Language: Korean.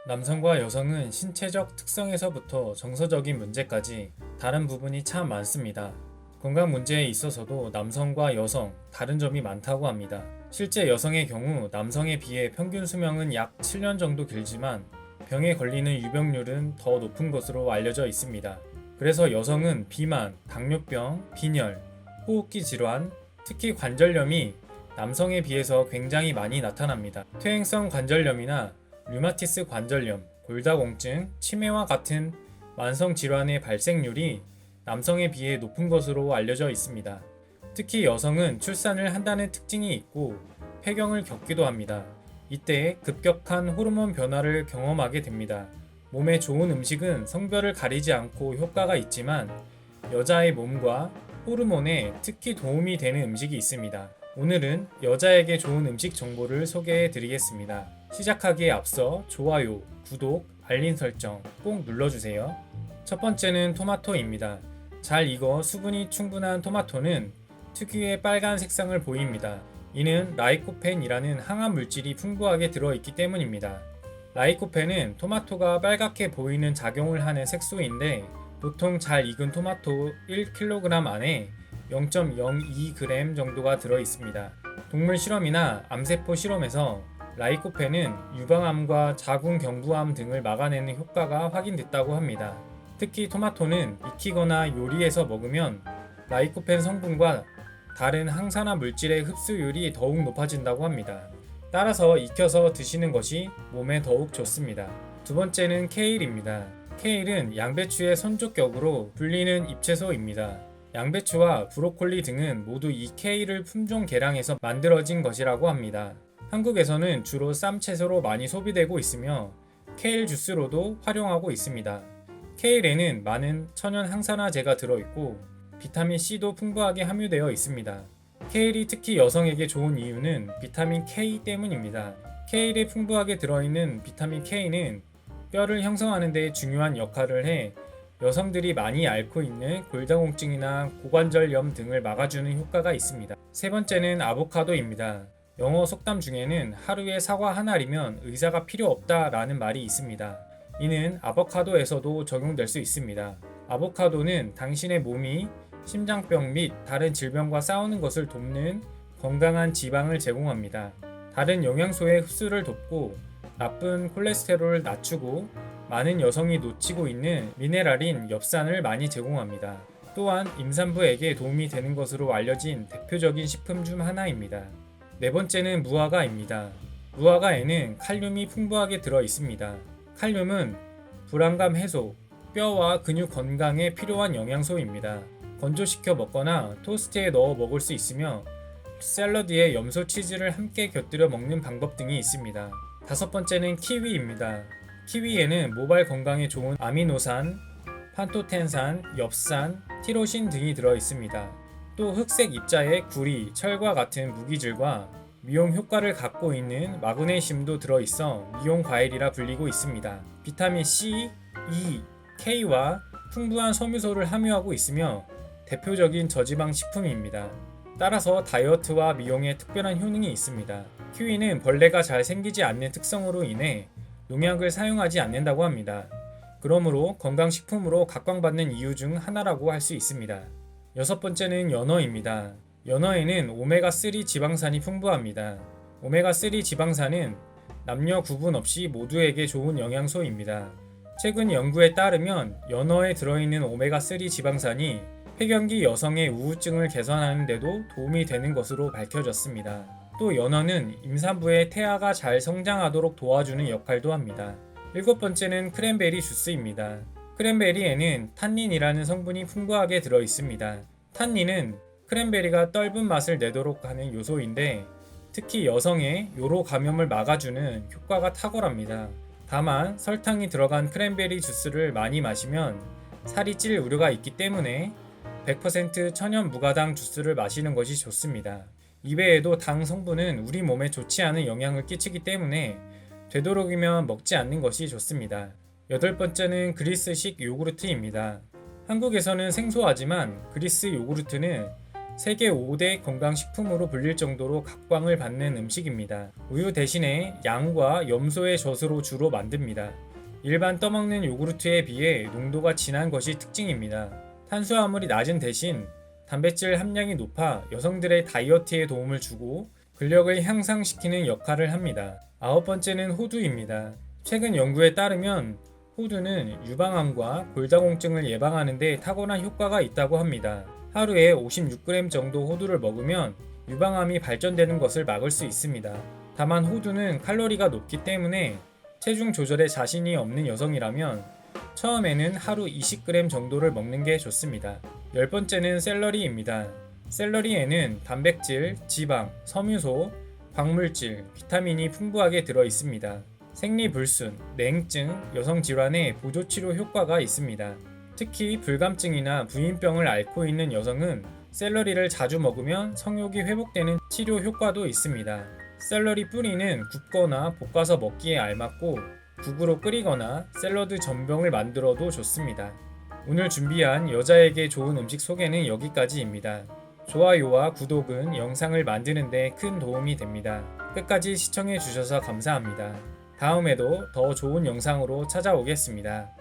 남성과 여성은 신체적 특성에서부터 정서적인 문제까지 다른 부분이 참 많습니다. 건강 문제에 있어서도 남성과 여성 다른 점이 많다고 합니다. 실제 여성의 경우 남성에 비해 평균 수명은 약 7년 정도 길지만 병에 걸리는 유병률은 더 높은 것으로 알려져 있습니다. 그래서 여성은 비만, 당뇨병, 빈혈, 호흡기 질환, 특히 관절염이 남성에 비해서 굉장히 많이 나타납니다. 퇴행성 관절염이나 류마티스 관절염, 골다공증, 치매와 같은 만성 질환의 발생률이 남성에 비해 높은 것으로 알려져 있습니다. 특히 여성은 출산을 한다는 특징이 있고 폐경을 겪기도 합니다. 이때 급격한 호르몬 변화를 경험하게 됩니다. 몸에 좋은 음식은 성별을 가리지 않고 효과가 있지만 여자의 몸과 호르몬에 특히 도움이 되는 음식이 있습니다. 오늘은 여자에게 좋은 음식 정보를 소개해 드리겠습니다. 시작하기에 앞서 좋아요, 구독, 알림 설정 꼭 눌러주세요. 첫 번째는 토마토입니다. 잘 익어 수분이 충분한 토마토는 특유의 빨간 색상을 보입니다. 이는 라이코펜이라는 항암 물질이 풍부하게 들어있기 때문입니다. 라이코펜은 토마토가 빨갛게 보이는 작용을 하는 색소인데 보통 잘 익은 토마토 1kg 안에 0.02g 정도가 들어있습니다. 동물 실험이나 암세포 실험에서 라이코펜은 유방암과 자궁경부암 등을 막아내는 효과가 확인됐다고 합니다. 특히 토마토는 익히거나 요리해서 먹으면 라이코펜 성분과 다른 항산화 물질의 흡수율이 더욱 높아진다고 합니다. 따라서 익혀서 드시는 것이 몸에 더욱 좋습니다. 두 번째는 케일입니다. 케일은 양배추의 선조격으로 불리는 잎채소입니다. 양배추와 브로콜리 등은 모두 이 케일을 품종 개량해서 만들어진 것이라고 합니다. 한국에서는 주로 쌈채소로 많이 소비되고 있으며 케일 주스로도 활용하고 있습니다. 케일에는 많은 천연 항산화제가 들어있고 비타민C도 풍부하게 함유되어 있습니다. 케일이 특히 여성에게 좋은 이유는 비타민 K 때문입니다. 케일에 풍부하게 들어있는 비타민 K는 뼈를 형성하는 데 중요한 역할을 해 여성들이 많이 앓고 있는 골다공증이나 고관절염 등을 막아주는 효과가 있습니다. 세 번째는 아보카도입니다. 영어 속담 중에는 하루에 사과 한 알이면 의사가 필요 없다라는 말이 있습니다. 이는 아보카도에서도 적용될 수 있습니다. 아보카도는 당신의 몸이 심장병 및 다른 질병과 싸우는 것을 돕는 건강한 지방을 제공합니다. 다른 영양소의 흡수를 돕고 나쁜 콜레스테롤을 낮추고 많은 여성이 놓치고 있는 미네랄인 엽산을 많이 제공합니다. 또한 임산부에게 도움이 되는 것으로 알려진 대표적인 식품 중 하나입니다. 네 번째는 무화과입니다. 무화과에는 칼륨이 풍부하게 들어 있습니다. 칼륨은 불안감 해소, 뼈와 근육 건강에 필요한 영양소입니다. 건조시켜 먹거나 토스트에 넣어 먹을 수 있으며 샐러드에 염소 치즈를 함께 곁들여 먹는 방법 등이 있습니다. 다섯 번째는 키위입니다. 키위에는 모발 건강에 좋은 아미노산, 판토텐산, 엽산, 티로신 등이 들어 있습니다. 또 흑색 입자에 구리, 철과 같은 무기질과 미용 효과를 갖고 있는 마그네슘도 들어있어 미용 과일이라 불리고 있습니다. 비타민 C, E, K와 풍부한 섬유소를 함유하고 있으며 대표적인 저지방 식품입니다. 따라서 다이어트와 미용에 특별한 효능이 있습니다. 키위는 벌레가 잘 생기지 않는 특성으로 인해 농약을 사용하지 않는다고 합니다. 그러므로 건강식품으로 각광받는 이유 중 하나라고 할 수 있습니다. 여섯 번째는 연어입니다. 연어에는 오메가3 지방산이 풍부합니다. 오메가3 지방산은 남녀 구분 없이 모두에게 좋은 영양소입니다. 최근 연구에 따르면 연어에 들어있는 오메가3 지방산이 폐경기 여성의 우울증을 개선하는 데도 도움이 되는 것으로 밝혀졌습니다. 또 연어는 임산부의 태아가 잘 성장하도록 도와주는 역할도 합니다. 일곱 번째는 크랜베리 주스입니다. 크랜베리에는 탄닌이라는 성분이 풍부하게 들어 있습니다. 탄닌은 크랜베리가 떫은 맛을 내도록 하는 요소인데 특히 여성의 요로 감염을 막아주는 효과가 탁월합니다. 다만 설탕이 들어간 크랜베리 주스를 많이 마시면 살이 찔 우려가 있기 때문에 100% 천연 무가당 주스를 마시는 것이 좋습니다. 이외에도 당 성분은 우리 몸에 좋지 않은 영향을 끼치기 때문에 되도록이면 먹지 않는 것이 좋습니다. 여덟 번째는 그리스식 요구르트입니다. 한국에서는 생소하지만 그리스 요구르트는 세계 5대 건강식품으로 불릴 정도로 각광을 받는 음식입니다. 우유 대신에 양과 염소의 젖으로 주로 만듭니다. 일반 떠먹는 요구르트에 비해 농도가 진한 것이 특징입니다. 탄수화물이 낮은 대신 단백질 함량이 높아 여성들의 다이어트에 도움을 주고 근력을 향상시키는 역할을 합니다. 아홉 번째는 호두입니다. 최근 연구에 따르면 호두는 유방암과 골다공증을 예방하는 데 탁월한 효과가 있다고 합니다. 하루에 56g 정도 호두를 먹으면 유방암이 발전되는 것을 막을 수 있습니다. 다만 호두는 칼로리가 높기 때문에 체중 조절에 자신이 없는 여성이라면 처음에는 하루 20g 정도를 먹는 게 좋습니다. 열 번째는 샐러리입니다. 샐러리에는 단백질, 지방, 섬유소, 광물질, 비타민이 풍부하게 들어 있습니다. 생리불순, 냉증, 여성 질환에 보조치료 효과가 있습니다. 특히 불감증이나 부인병을 앓고 있는 여성은 샐러리를 자주 먹으면 성욕이 회복되는 치료 효과도 있습니다. 샐러리 뿌리는 굽거나 볶아서 먹기에 알맞고 국으로 끓이거나 샐러드 전병을 만들어도 좋습니다. 오늘 준비한 여자에게 좋은 음식 소개는 여기까지입니다. 좋아요와 구독은 영상을 만드는 데 큰 도움이 됩니다. 끝까지 시청해 주셔서 감사합니다. 다음에도 더 좋은 영상으로 찾아오겠습니다.